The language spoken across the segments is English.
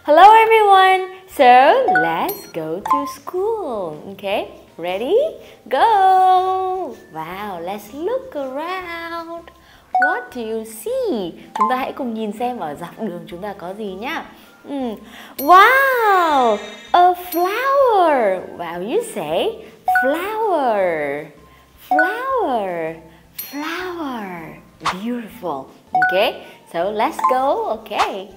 Hello everyone! So, let's go to school. Okay, ready? Go! Wow, let's look around. What do you see? Chúng ta hãy cùng nhìn xem ở dọc đường chúng ta có gì nhá. Wow! A flower! Wow, you say flower. Flower. Flower. Beautiful. Okay, so let's go. Okay.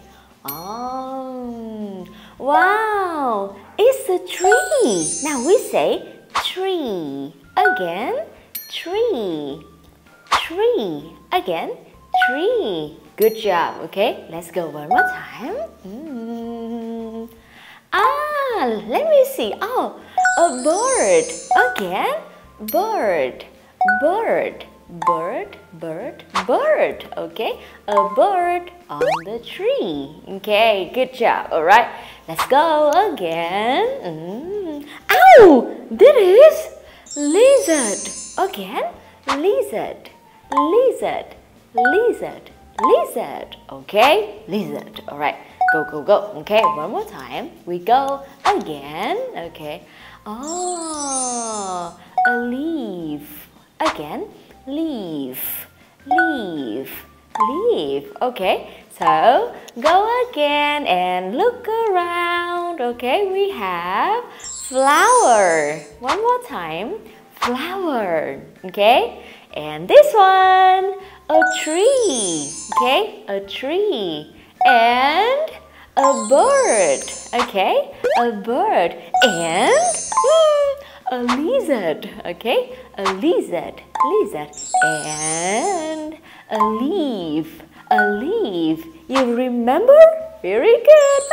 Oh, wow, it's a tree. Now we say tree. Again, tree. Tree. Again, tree. Good job. Okay, let's go one more time. Let me see. Oh, a bird. Again, bird. Bird. Bird, bird, bird. Okay, a bird on the tree. Okay, good job. All right, let's go again. Ow! This is lizard. Again, lizard, lizard, lizard, lizard. Okay, lizard. All right, go, go, go. Okay, one more time. We go again. Okay. Oh, a leaf. Again. Leaf, leaf, leaf. Okay, so go again and look around. Okay, we have flower. One more time, flower. Okay, and this one, a tree. Okay, a tree and a bird. Okay, a bird and a lizard. Okay, a lizard, lizard, and a leaf, a leaf. You remember? Very good.